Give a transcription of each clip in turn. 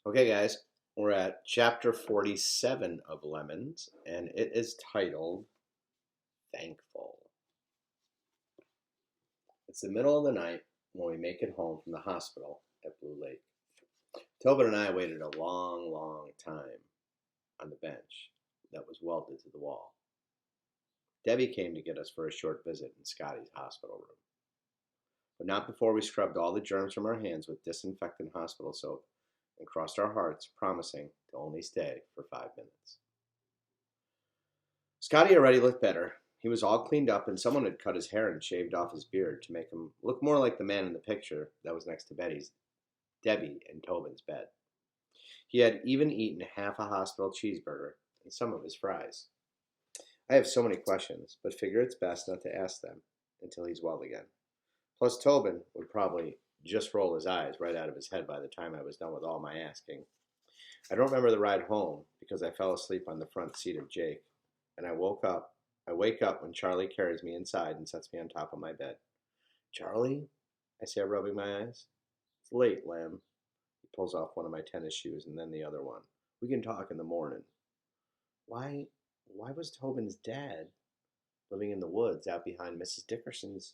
Okay, guys, we're at chapter 47 of Lemons, and it is titled Thankful. It's the middle of the night when we make it home from the hospital at Blue Lake. Tobin and I waited a long, long time on the bench that was welded to the wall. Debbie came to get us for a short visit in Scotty's hospital room, but not before we scrubbed all the germs from our hands with disinfectant hospital soap and crossed our hearts, promising to only stay for 5 minutes. Scotty already looked better. He was all cleaned up, and someone had cut his hair and shaved off his beard to make him look more like the man in the picture that was next to Debbie and Tobin's bed. He had even eaten half a hospital cheeseburger and some of his fries. I have so many questions, but figure it's best not to ask them until he's well again. Plus, Tobin would probably just roll his eyes right out of his head by the time I was done with all my asking. I don't remember the ride home because I fell asleep on the front seat of Jake, and I wake up when Charlie carries me inside and sets me on top of my bed. Charlie? I say, rubbing my eyes. It's late, Lem. He pulls off one of my tennis shoes and then the other one. We can talk in the morning. Why was Tobin's dad living in the woods out behind Mrs. Dickerson's?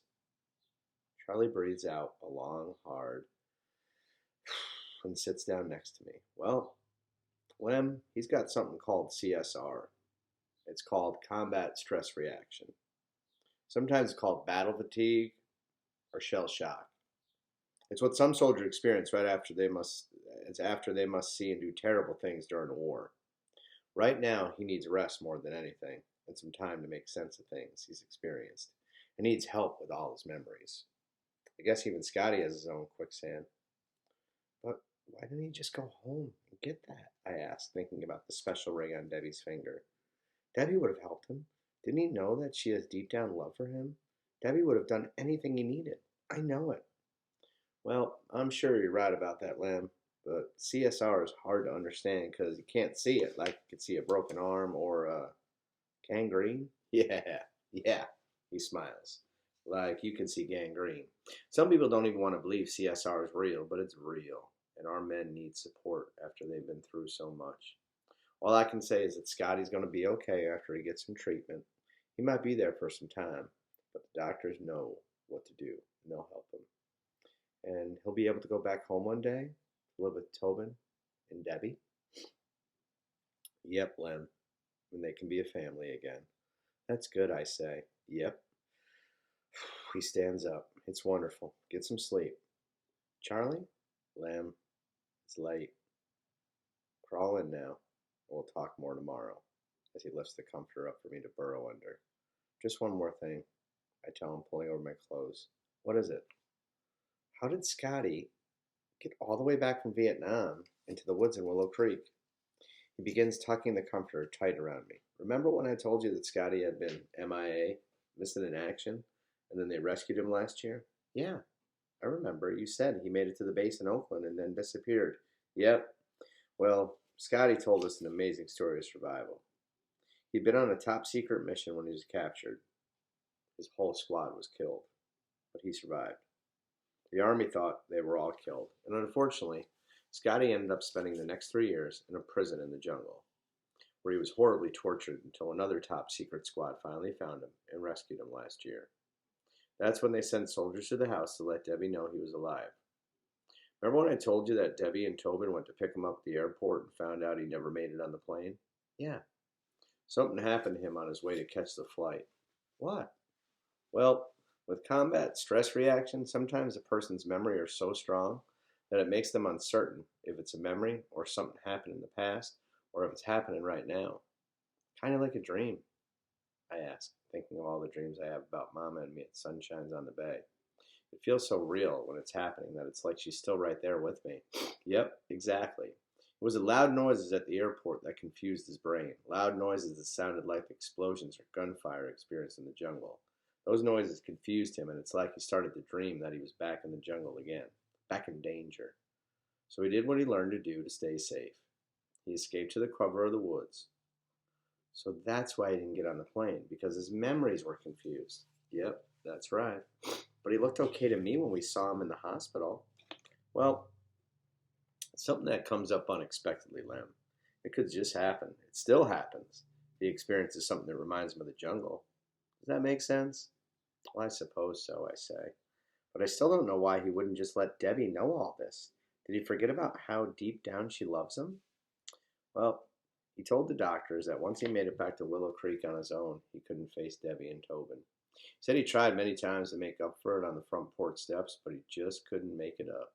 Charlie breathes out a long, hard, and sits down next to me. Well, Lem, he's got something called CSR. It's called combat stress reaction. Sometimes it's called battle fatigue or shell shock. It's what some soldiers experience right after they must see and do terrible things during a war. Right now, he needs rest more than anything and some time to make sense of things he's experienced. He needs help with all his memories. I guess even Scotty has his own quicksand. But why didn't he just go home and get that? I asked, thinking about the special ring on Debbie's finger. Debbie would have helped him. Didn't he know that she has deep down love for him? Debbie would have done anything he needed. I know it. Well, I'm sure you're right about that, Lem, but CSR is hard to understand because you can't see it like you could see a broken arm or gangrene. Yeah, he smiles. Like you can see gangrene. Some people don't even want to believe CSR is real, but it's real, and our men need support after they've been through so much. All I can say is that Scotty's going to be okay after he gets some treatment. He might be there for some time, but the doctors know what to do, and they'll help him. And he'll be able to go back home one day to live with Tobin and Debbie. Yep, Lem, and they can be a family again. That's good, I say. Yep. He stands up. It's wonderful. Get some sleep. Charlie? Lem, it's late. Crawl in now. We'll talk more tomorrow, as he lifts the comforter up for me to burrow under. Just one more thing, I tell him, pulling over my clothes. What is it? How did Scotty get all the way back from Vietnam into the woods in Willow Creek? He begins tucking the comforter tight around me. Remember when I told you that Scotty had been MIA, missing in action, and then they rescued him last year? Yeah, I remember. You said he made it to the base in Oakland and then disappeared. Yep. Well, Scotty told us an amazing story of survival. He'd been on a top secret mission when he was captured. His whole squad was killed, but he survived. The Army thought they were all killed, and unfortunately, Scotty ended up spending the next 3 years in a prison in the jungle, where he was horribly tortured until another top secret squad finally found him and rescued him last year. That's when they sent soldiers to the house to let Debbie know he was alive. Remember when I told you that Debbie and Tobin went to pick him up at the airport and found out he never made it on the plane? Yeah. Something happened to him on his way to catch the flight. What? Well, with combat stress reaction, sometimes a person's memory are so strong that it makes them uncertain if it's a memory or something happened in the past or if it's happening right now. Kind of like a dream, I ask, thinking of all the dreams I have about Mama and me at Sunshines on the Bay. It feels so real when it's happening that it's like she's still right there with me. Yep, exactly. It was the loud noises at the airport that confused his brain. Loud noises that sounded like explosions or gunfire experienced in the jungle. Those noises confused him, and it's like he started to dream that he was back in the jungle again, back in danger. So he did what he learned to do to stay safe. He escaped to the cover of the woods. So that's why he didn't get on the plane, because his memories were confused. Yep, that's right. But he looked okay to me when we saw him in the hospital. Well, It's something that comes up unexpectedly, Lem. It could just happen. It still happens. He experiences something that reminds him of the jungle. Does that make sense? Well, I suppose so, I say. But I still don't know why he wouldn't just let Debbie know all this. Did he forget about how deep down she loves him? Well, he told the doctors that once he made it back to Willow Creek on his own, he couldn't face Debbie and Tobin. He said he tried many times to make up for it on the front porch steps, but he just couldn't make it up.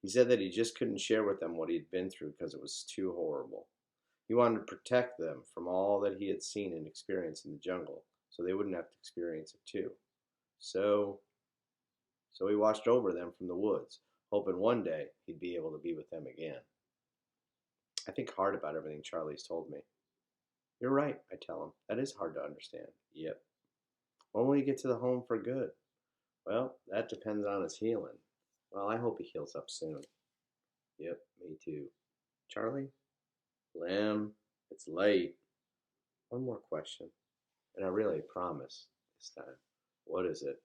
He said that he just couldn't share with them what he'd been through because it was too horrible. He wanted to protect them from all that he had seen and experienced in the jungle, so they wouldn't have to experience it too. So, so he watched over them from the woods, hoping one day he'd be able to be with them again. I think hard about everything Charlie's told me. You're right, I tell him. That is hard to understand. Yep. When will he get to the home for good? Well, that depends on his healing. Well, I hope he heals up soon. Yep, me too. Charlie? Lem, it's late. One more question, and I really promise this time. What is it?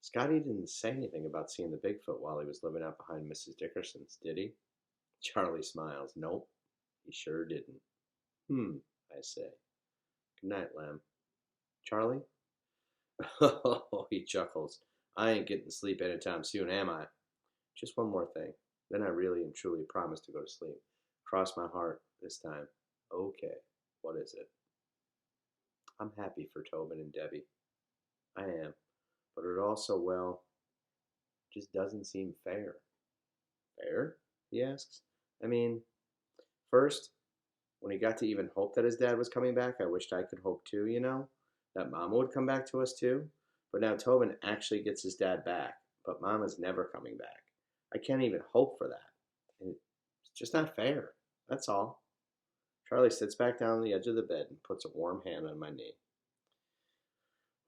Scotty didn't say anything about seeing the Bigfoot while he was living out behind Mrs. Dickerson's, did he? Charlie smiles. Nope, he sure didn't. I say. Good night, Lem. Charlie? Oh, he chuckles. I ain't getting to sleep anytime soon, am I? Just one more thing. Then I really and truly promise to go to sleep. Cross my heart this time. Okay, what is it? I'm happy for Tobin and Debbie. I am. But it also, well, just doesn't seem fair. Fair? He asks. I mean, first, when he got to even hope that his dad was coming back, I wished I could hope too, that Mama would come back to us too. But now Tobin actually gets his dad back, but Mama's never coming back. I can't even hope for that. And it's just not fair. That's all. Charlie sits back down on the edge of the bed and puts a warm hand on my knee.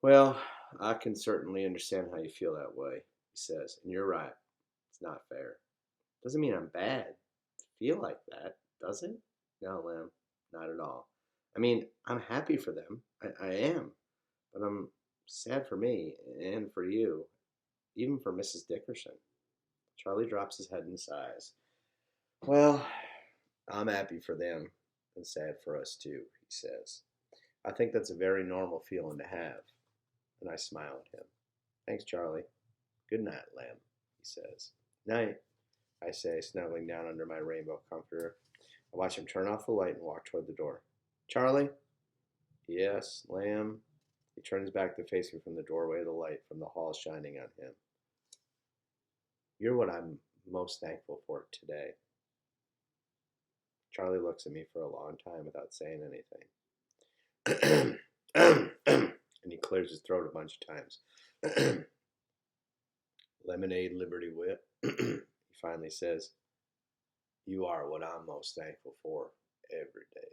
Well, I can certainly understand how you feel that way, he says, and you're right. It's not fair. Doesn't mean I'm bad to feel like that, does it? No, Lem, not at all. I mean, I'm happy for them. I am. But I'm sad for me and for you, even for Mrs. Dickerson. Charlie drops his head and sighs. Well, I'm happy for them and sad for us too, he says. I think that's a very normal feeling to have. And I smile at him. Thanks, Charlie. Good night, Lem, he says. Night, I say, snuggling down under my rainbow comforter. I watch him turn off the light and walk toward the door. Charlie? Yes, Lamb. He turns back to face me from the doorway of the light from the hall shining on him. You're what I'm most thankful for today. Charlie looks at me for a long time without saying anything. And he clears his throat a bunch of times. Lemonade, Liberty Whip. He finally says, you are what I'm most thankful for every day.